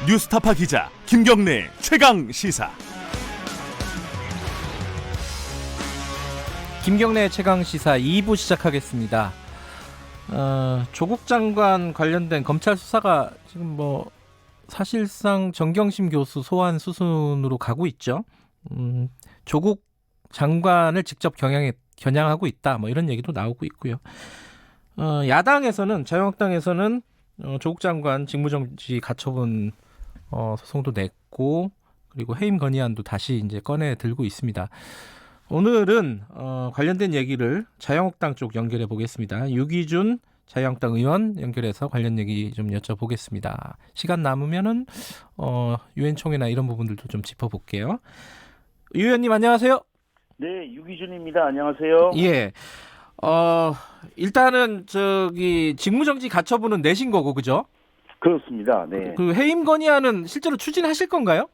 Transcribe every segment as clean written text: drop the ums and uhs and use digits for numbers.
뉴스타파 기자 김경래 최강 시사. 김경래 최강 시사 2부 시작하겠습니다. 조국 장관 관련된 검찰 수사가 지금 사실상 정경심 교수 소환 수순으로 가고 있죠. 조국 장관을 직접 겨냥하고 있다. 이런 얘기도 나오고 있고요. 야당에서는 자유한국당에서는 조국 장관 직무정지 가처분 소송도 냈고, 그리고 해임 건의안도 다시 이제 꺼내 들고 있습니다. 오늘은 관련된 얘기를 자유한국당 쪽 연결해 보겠습니다. 유기준 자유한국당 의원 연결해서 관련 얘기 좀 여쭤보겠습니다. 시간 남으면은 유엔 총회나 이런 부분들도 좀 짚어볼게요. 유 의원님 안녕하세요. 네, 유기준입니다. 안녕하세요. 예. 일단은 직무정지 가처분은 내신 거고, 그죠? 그렇습니다. 네. 그 해임 건의안은 실제로 추진하실 건가요?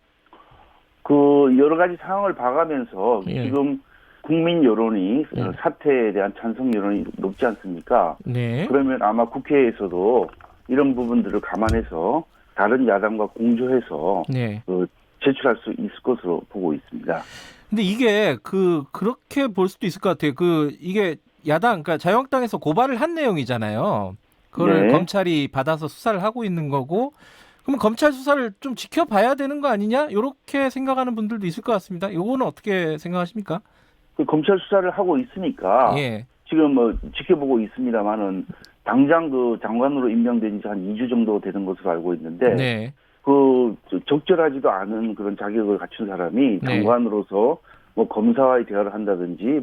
여러 가지 상황을 봐가면서 지금 국민 여론이 사태에 대한 찬성 여론이 높지 않습니까? 네. 그러면 아마 국회에서도 이런 부분들을 감안해서 다른 야당과 공조해서 제출할 수 있을 것으로 보고 있습니다. 근데 이게 그렇게 볼 수도 있을 것 같아요. 이게 그러니까 자유한국당에서 고발을 한 내용이잖아요. 그걸 검찰이 받아서 수사를 하고 있는 거고, 그러면 검찰 수사를 좀 지켜봐야 되는 거 아니냐? 이렇게 생각하는 분들도 있을 것 같습니다. 이거는 어떻게 생각하십니까? 검찰 수사를 하고 있으니까 지금 지켜보고 있습니다만은 당장 장관으로 임명된 지 한 2주 정도 되는 것으로 알고 있는데 적절하지도 않은 그런 자격을 갖춘 사람이 장관으로서 검사와의 대화를 한다든지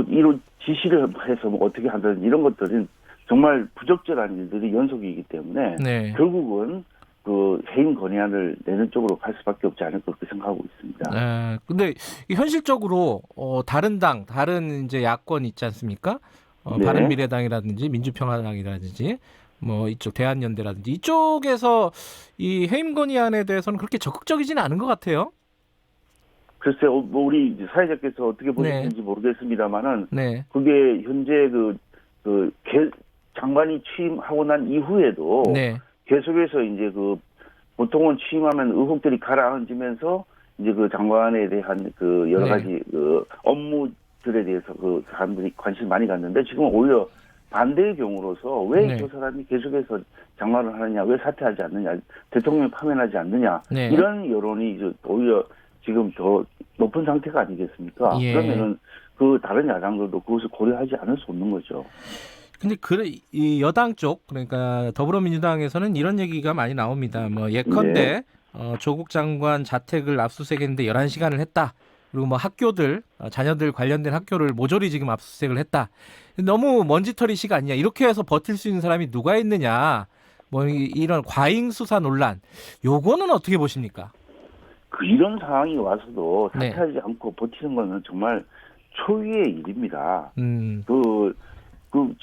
이런 지시를 해서 어떻게 한다든지 이런 것들은 정말 부적절한 일들이 연속이기 때문에 결국은 해임 건의안을 내는 쪽으로 갈 수밖에 없지 않을까 그렇게 생각하고 있습니다. 근데 현실적으로 다른 이제 야권 있지 않습니까? 바른미래당이라든지 민주평화당이라든지 이쪽 대한연대라든지 이쪽에서 이 해임 건의안에 대해서는 그렇게 적극적이지는 않은 것 같아요. 글쎄요, 우리 사회자께서 어떻게 보시는지 모르겠습니다만은 그게 현재 장관이 취임하고 난 이후에도 계속해서 이제 보통은 취임하면 의혹들이 가라앉으면서 이제 장관에 대한 여러 가지 업무들에 대해서 사람들이 관심을 많이 갖는데 지금은 오히려 반대의 경우로서 왜 저 사람이 계속해서 장관을 하느냐, 왜 사퇴하지 않느냐, 대통령이 파면하지 않느냐 이런 여론이 이제 오히려 지금 더 높은 상태가 아니겠습니까? 그러면은 다른 야당들도 그것을 고려하지 않을 수 없는 거죠. 근데 이 여당 쪽, 그러니까 더불어민주당에서는 이런 얘기가 많이 나옵니다. 예컨대 조국 장관 자택을 압수수색했는데 11시간을 했다. 그리고 학교들, 자녀들 관련된 학교를 모조리 지금 압수수색을 했다. 너무 먼지털이식 아니냐. 이렇게 해서 버틸 수 있는 사람이 누가 있느냐. 이런 과잉 수사 논란. 요거는 어떻게 보십니까? 이런 상황이 와서도 사퇴하지 않고 버티는 거는 정말 초유의 일입니다.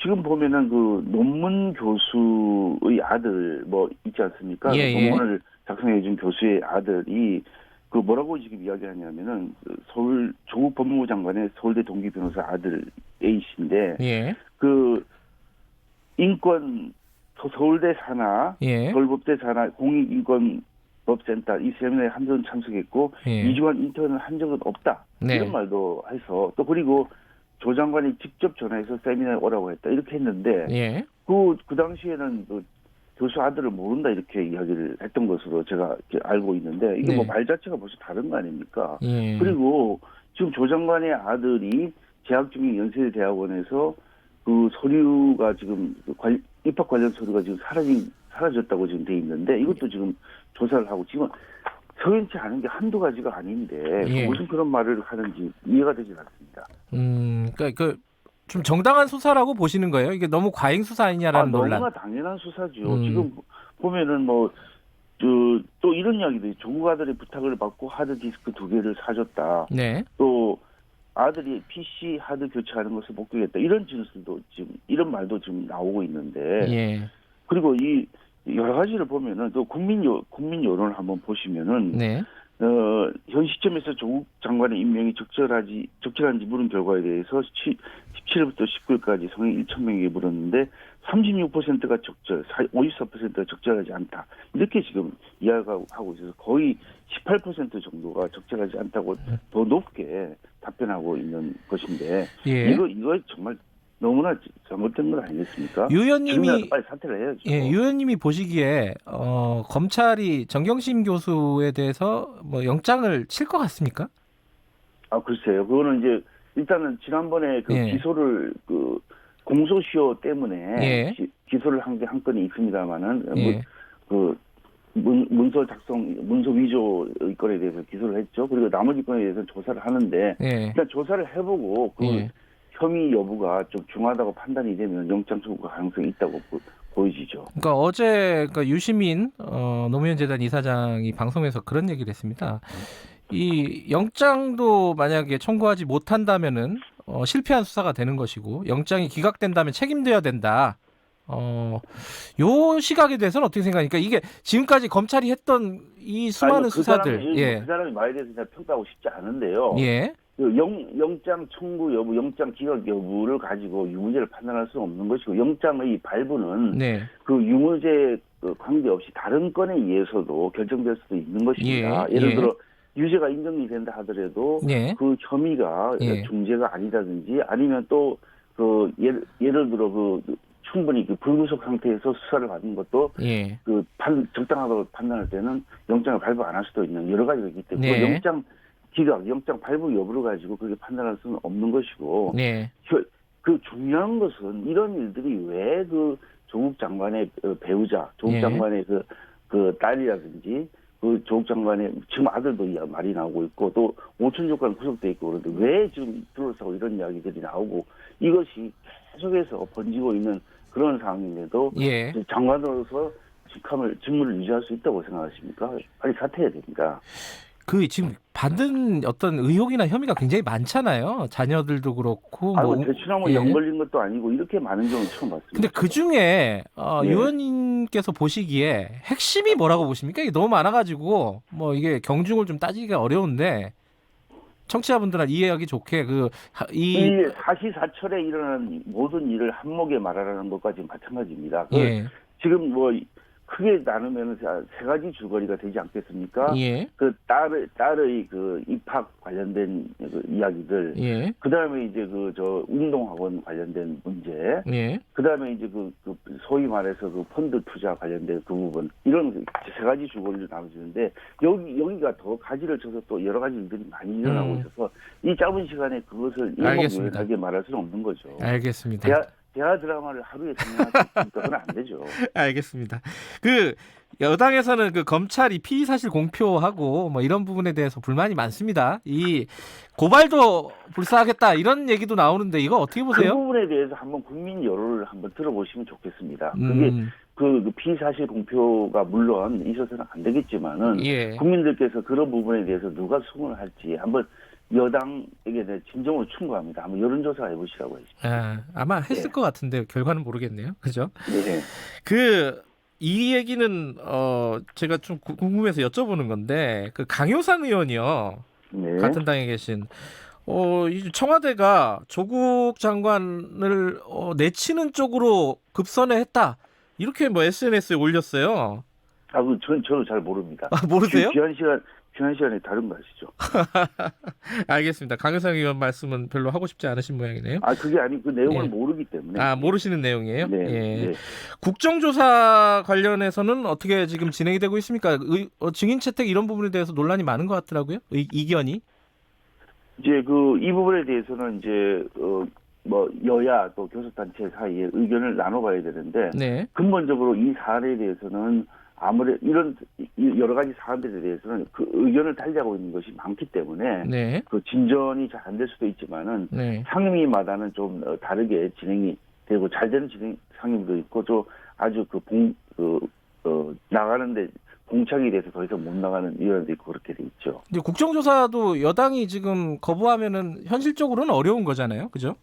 지금 보면은 논문 교수의 아들 있지 않습니까? 논문을 작성해준 교수의 아들이 뭐라고 지금 이야기하냐면은 조국 법무부 장관의 서울대 동기 변호사 아들 A씨인데 인권 서울대 산하 서울법대 산하 공익인권법센터 이 세미나에 한 번 참석했고 2주간 인턴을 한 적은 없다 이런 말도 해서 또 그리고 조 장관이 직접 전화해서 세미나에 오라고 했다 이렇게 했는데 그 당시에는 교수 아들을 모른다 이렇게 이야기를 했던 것으로 제가 알고 있는데 이게 말 자체가 벌써 다른 거 아닙니까? 그리고 지금 조 장관의 아들이 재학 중인 연세대 대학원에서 서류가 지금 입학 관련 서류가 지금 사라졌다고 지금 돼 있는데 이것도 지금 조사를 하고 지금 서연치 않은 게 한두 가지가 아닌데 무슨 그런 말을 하는지 이해가 되지 않습니다. 그러니까 좀 정당한 수사라고 보시는 거예요? 이게 너무 과잉 수사 아니냐라는 논란. 너무나 당연한 수사죠. 지금 보면은 또 이런 이야기도 조국 아들의 부탁을 받고 하드디스크 2개를 사줬다. 또 아들이 PC 하드 교체하는 것을 목격했다. 이런 진술도 지금 이런 말도 지금 나오고 있는데 그리고 이 여러 가지를 보면은 또 국민 여론을 한번 보시면은 현 시점에서 조국 장관의 임명이 적절한지 물은 결과에 대해서 17일부터 19일까지 성인 1,000명에게 물었는데 36%가 적절, 54%가 적절하지 않다. 이렇게 지금 이야기하고 있어서 거의 18% 정도가 적절하지 않다고 더 높게 답변하고 있는 것인데 예. 이거 정말 너무나 잘못된 건 아니겠습니까? 유 의원님이 빨리 사퇴를 해야죠. 예, 유 의원님이 보시기에 검찰이 정경심 교수에 대해서 뭐 영장을 칠 것 같습니까? 아 글쎄요. 그거는 이제 일단은 지난번에 그 예. 기소를 그 공소시효 때문에 예. 기소를 한 게 한 건이 있습니다만은 예. 문서 위조의 건에 대해서 기소를 했죠. 그리고 나머지 건에 대해서 조사를 하는데 예. 일단 조사를 해보고 그 예. 혐의 여부가 좀 중하다고 판단이 되면 영장 청구 가능성이 있다고 보여지죠. 그러니까 어제 유시민 노무현 재단 이사장이 방송에서 그런 얘기를 했습니다. 이 영장도 만약에 청구하지 못한다면은 실패한 수사가 되는 것이고 영장이 기각된다면 책임져야 된다. 요 시각에 대해서는 어떻게 생각하니까 이게 지금까지 검찰이 했던 이 수많은 수사들, 그 사람이 말에 대해서 제가 평가하고 싶지 않은데요. 예. 그 영장 청구 여부, 영장 기각 여부를 가지고 유무죄를 판단할 수는 없는 것이고 영장의 발부는 네. 그 유무죄 관계없이 다른 건에 의해서도 결정될 수도 있는 것입니다. 예. 예를 들어 유죄가 인정이 된다 하더라도 예. 그 혐의가 예. 중죄가 아니라든지 아니면 또 그 예를 들어 그 충분히 그 불구속 상태에서 수사를 받는 것도 예. 적당하다고 판단할 때는 영장을 발부 안 할 수도 있는 여러 가지가 있기 때문에 네. 영장 기각, 영장 발부 여부를 가지고 그렇게 판단할 수는 없는 것이고 네. 그 중요한 것은 이런 일들이 왜 그 조국 장관의 배우자, 조국 예. 장관의 그 딸이라든지 그 조국 장관의 지금 아들도 말이 나오고 있고 또 오촌 조카는 구속돼 있고 그런데 왜 지금 둘러싸고 이런 이야기들이 나오고 이것이 계속해서 번지고 있는 그런 상황인데도 예. 장관으로서 직무를 유지할 수 있다고 생각하십니까? 빨리 사퇴해야 됩니다. 지금 받은 어떤 의혹이나 혐의가 굉장히 많잖아요. 자녀들도 그렇고. 대추나무 예. 영 걸린 것도 아니고 이렇게 많은 경우는 처음 봤습니다. 근데 그 중에 네. 유 의원님께서 보시기에 핵심이 뭐라고 보십니까? 이게 너무 많아가지고 뭐 이게 경중을 좀 따지기가 어려운데 청취자분들은 이해하기 좋게 이 사시사철에 일어나는 모든 일을 한목에 말하라는 것까지 마찬가지입니다. 예. 지금 뭐 크게 나누면 세 가지 줄거리가 되지 않겠습니까? 예. 그 딸의 그 입학 관련된 그 이야기들, 예. 그 다음에 이제 운동학원 관련된 문제, 예. 그 다음에 이제 그 소위 말해서 그 펀드 투자 관련된 그 부분, 이런 세 가지 줄거리로 나눠지는데 여기가 더 가지를 쳐서 또 여러 가지 일들이 많이 일어나고 있어서 이 짧은 시간에 그것을 일목요연하게 말할 수는 없는 거죠. 알겠습니다. 대화 드라마를 하루에 진행할 수 있으니까 그건 안 되죠. 알겠습니다. 여당에서는 검찰이 피의 사실 공표하고 뭐 이런 부분에 대해서 불만이 많습니다. 이 고발도 불사하겠다 이런 얘기도 나오는데 이거 어떻게 보세요? 그 부분에 대해서 한번 국민 여론을 한번 들어보시면 좋겠습니다. 그게 그 피의 사실 공표가 물론 있어서는 안 되겠지만은 예. 국민들께서 그런 부분에 대해서 누가 수긍을 할지 한번 여당에게 진정으로 충고합니다. 한번 여론조사 해보시라고 했습니다. 아마 했을 것 같은데 결과는 모르겠네요. 그죠? 네. 이 얘기는 제가 좀 궁금해서 여쭤보는 건데 강효상 의원이요. 네. 같은 당에 계신 청와대가 조국 장관을 내치는 쪽으로 급선회 했다. 이렇게 SNS에 올렸어요. 저도 잘 모릅니다. 모르세요? 귀한 시간에 다른 거 아시죠? 알겠습니다. 강효상 의원 말씀은 별로 하고 싶지 않으신 모양이네요. 그게 아니 그 내용을 모르기 때문에. 모르시는 내용이에요? 네. 예. 네. 국정조사 관련해서는 어떻게 지금 진행이 되고 있습니까? 증인 채택 이런 부분에 대해서 논란이 많은 것 같더라고요. 이견이. 이제 이 부분에 대해서는 이제 여야 또 교섭단체 사이에 의견을 나눠봐야 되는데 네. 근본적으로 이 사안에 대해서는 아무래도 이런 여러 가지 사안들에 대해서는 그 의견을 달리하고 있는 것이 많기 때문에 네. 진전이 잘 안 될 수도 있지만은 네. 상임위마다는 좀 다르게 진행이 되고 잘 되는 상임위도 있고 또 아주 나가는데 공착이 돼서 더 이상 못 나가는 위원도 있고 그렇게 돼 있죠. 근데 국정조사도 여당이 지금 거부하면은 현실적으로는 어려운 거잖아요, 그죠?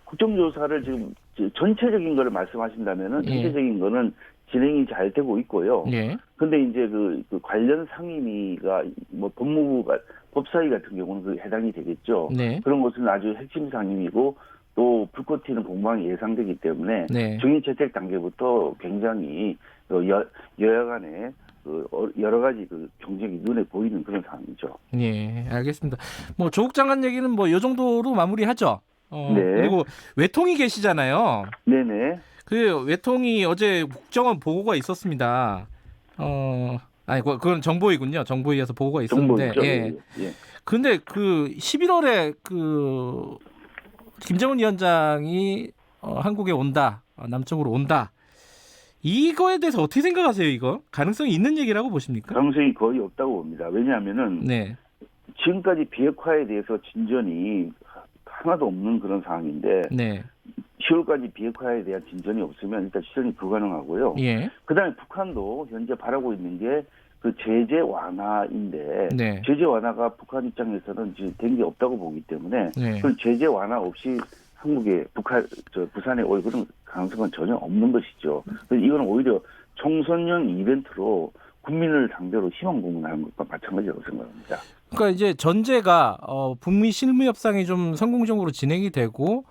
국정조사를 지금 전체적인 거를 말씀하신다면은 전체적인 거는 진행이 잘 되고 있고요. 예. 근데 이제 그 관련 상임위가 뭐 법무부가 법사위 같은 경우는 그 해당이 되겠죠. 네. 그런 것은 아주 핵심 상임위고 또 불꽃 튀는 공방이 예상되기 때문에 네. 중인 채택 단계부터 굉장히 여야 간에 여러 가지 경쟁이 눈에 보이는 그런 상황이죠. 예, 알겠습니다. 뭐 조국 장관 얘기는 뭐 이 정도로 마무리하죠. 네. 그리고 외통이 계시잖아요. 네네. 그 외통이 어제 국정원 보고가 있었습니다. 아니 그건 정보위군요. 정보위에서 보고가 있었는데. 정보죠. 예. 예. 근데 그 11월에 그 김정은 위원장이 한국에 온다, 남쪽으로 온다. 이거에 대해서 어떻게 생각하세요? 이거 가능성이 있는 얘기라고 보십니까? 가능성이 거의 없다고 봅니다. 왜냐하면은 네. 지금까지 비핵화에 대해서 진전이 하나도 없는 그런 상황인데 네. 10월까지 비핵화에 대한 진전이 없으면 일단 실현이 불가능하고요. 예. 그다음에 북한도 현재 바라고 있는 게 그 제재 완화인데 네. 제재 완화가 북한 입장에서는 지금 된 게 없다고 보기 때문에 네. 그 제재 완화 없이 한국에 부산에 올 그런 가능성은 전혀 없는 것이죠. 그래서 이거는 오히려 총선용 이벤트로 국민을 상대로 희망 고문하는 것과 마찬가지라고 생각합니다. 그러니까 이제 전제가 북미 실무 협상이 좀 성공적으로 진행이 되고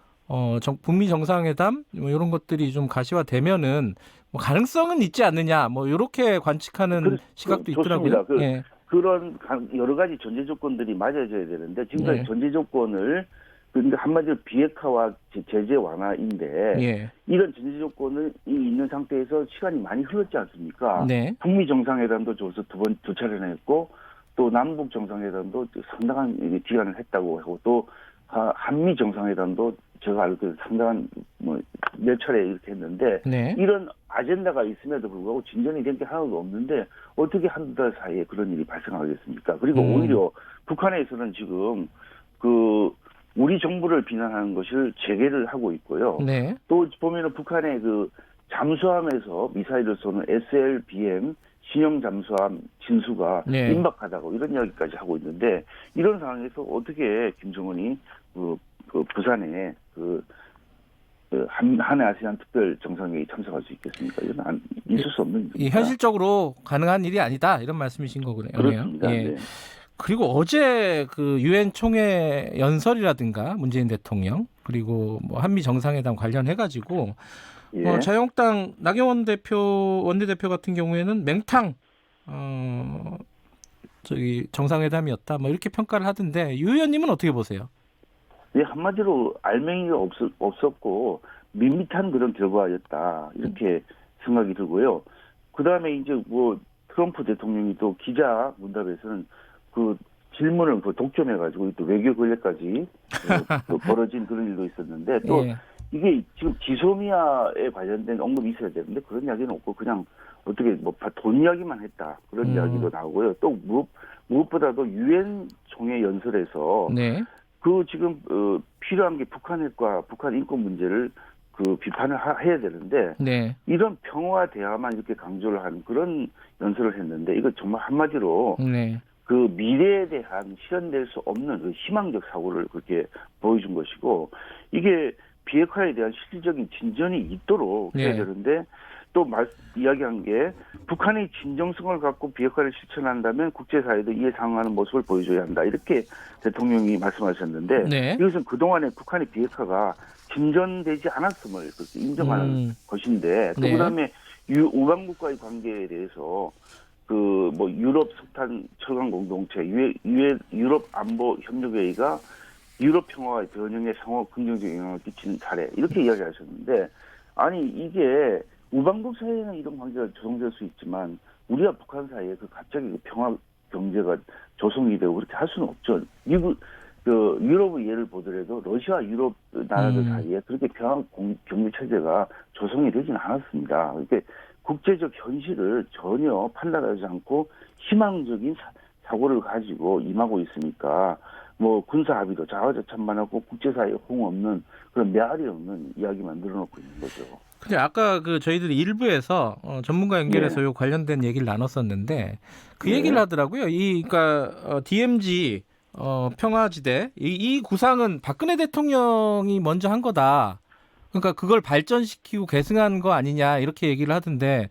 북미 정상회담 뭐 이런 것들이 좀 가시화되면은 뭐 가능성은 있지 않느냐 뭐 이렇게 관측하는 시각도 있더라고요. 예. 그런 여러 가지 전제 조건들이 맞아져야 되는데 지금까지 네. 전제 조건을 그러니까 한마디로 비핵화와 제재 완화인데 예. 이런 전제 조건이 있는 상태에서 시간이 많이 흘렀지 않습니까? 네. 북미 정상회담도 벌써 두 차례나 했고 또 남북 정상회담도 상당한 기간을 했다고 하고 또 한미 정상회담도 제가 알기로 상당한 몇 차례 이렇게 했는데 네. 이런 아젠다가 있음에도 불구하고 진전이 된 게 하나도 없는데 어떻게 한두 달 사이에 그런 일이 발생하겠습니까? 그리고 오히려 북한에서는 지금 우리 정부를 비난하는 것을 재개를 하고 있고요. 네. 또 보면은 북한의 잠수함에서 미사일을 쏘는 SLBM 신형 잠수함 진수가 네. 임박하다고 이런 이야기까지 하고 있는데 이런 상황에서 어떻게 김정은이 부산에 한해 아세안 특별 정상회의 참석할 수 있겠습니까? 이건 있을 수 없는 일입니다. 현실적으로 가능한 일이 아니다 이런 말씀이신 거군요. 그렇습니다. 예. 네. 그리고 어제 그 유엔 총회 연설이라든가 문재인 대통령 그리고 뭐 한미 정상회담 관련해 가지고 예. 자유한국당 나경원 원내대표 같은 경우에는 맹탕 정상회담이었다 뭐 이렇게 평가를 하던데 유 의원님은 어떻게 보세요? 네, 한마디로 알맹이가 없었고 밋밋한 그런 결과였다 이렇게 생각이 들고요. 그 다음에 이제 트럼프 대통령이 또 기자 문답에서는 질문을 독점해가지고 또 외교 권력까지 벌어진 그런 일도 있었는데 또 예. 이게 지금 지소미아에 관련된 언급이 있어야 되는데 그런 이야기는 없고 그냥 어떻게 돈 이야기만 했다 그런 이야기도 나오고요. 또 무엇보다도 유엔 총회 연설에서 네. 지금 필요한 게 북한핵과 북한 인권 문제를 비판을 해야 되는데 네. 이런 평화와 대화만 이렇게 강조를 하는 그런 연설을 했는데 이거 정말 한마디로 네. 미래에 대한 실현될 수 없는 희망적 사고를 그렇게 보여준 것이고 이게 비핵화에 대한 실질적인 진전이 있도록 해야 되는데 또 이야기한 게 북한의 진정성을 갖고 비핵화를 실천한다면 국제사회도 이에 상응하는 모습을 보여줘야 한다. 이렇게 대통령이 말씀하셨는데 네. 이것은 그동안에 북한의 비핵화가 진전되지 않았음을 그렇게 인정하는 것인데 또 그다음에 우방국과의 관계에 대해서 유럽 석탄 철강 공동체, 유럽 안보 협력회의가 유럽 평화와 변형에 상호 긍정적 영향을 끼친 사례 이렇게 이야기하셨는데 아니 이게 우방국 사이에는 이런 관계가 조성될 수 있지만 우리와 북한 사이에 갑자기 평화 경제가 조성이 되고 그렇게 할 수는 없죠. 유럽의 예를 보더라도 러시아 유럽 나라들 사이에 그렇게 평화 경제 체제가 조성이 되지는 않았습니다. 그러니까 국제적 현실을 전혀 판단하지 않고 희망적인 사고를 가지고 임하고 있으니까 군사 합의도 자화자찬만 하고 국제사회에 호응 없는 그런 메아리 없는 이야기만 늘어놓고 있는 거죠. 근데 아까 저희들이 일부에서 전문가 연결해서 요 관련된 얘기를 나눴었는데 그 얘기를 하더라고요. 그러니까 DMZ 평화지대 이 구상은 박근혜 대통령이 먼저 한 거다. 그러니까 그걸 발전시키고 계승한 거 아니냐 이렇게 얘기를 하던데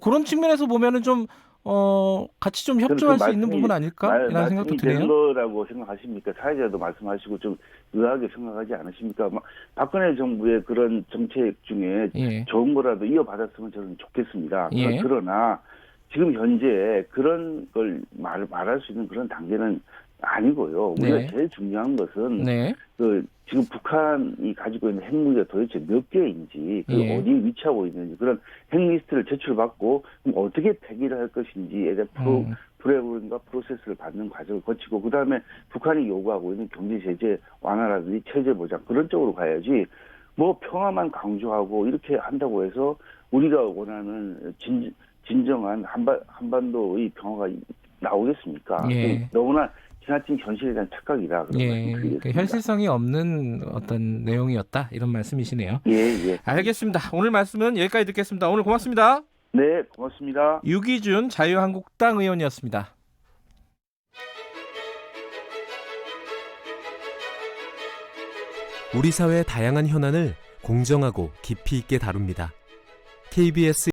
그런 측면에서 보면은 좀 같이 좀 협조할 수 있는 부분 아닐까? 이런 생각도 드네요. 된 거라고 생각하십니까? 사회자도 말씀하시고 좀 의아하게 생각하지 않으십니까? 박근혜 정부의 그런 정책 중에 예. 좋은 거라도 이어받았으면 저는 좋겠습니다. 예. 그러나 지금 현재 그런 걸 말할 수 있는 그런 단계는 아니고요. 우리가 네. 제일 중요한 것은 네. 지금 북한이 가지고 있는 핵무기가 도대체 몇 개인지, 예. 어디에 위치하고 있는지 그런 핵리스트를 제출받고 그럼 어떻게 폐기를 할 것인지에 대한 프로그램과 프로세스를 받는 과정을 거치고 그다음에 북한이 요구하고 있는 경제 제재 완화라든지 체제 보장 그런 쪽으로 가야지 뭐 평화만 강조하고 이렇게 한다고 해서 우리가 원하는 진정한 한반도의 평화가 나오겠습니까? 예. 너무나 지나친 현실에 대한 착각이다. 그런 말씀드리겠습니다. 현실성이 없는 어떤 내용이었다 이런 말씀이시네요. 예. 알겠습니다. 오늘 말씀은 여기까지 듣겠습니다. 오늘 고맙습니다. 네, 고맙습니다. 유기준 자유한국당 의원이었습니다. 우리 사회의 다양한 현안을 공정하고 깊이 있게 다룹니다. KBS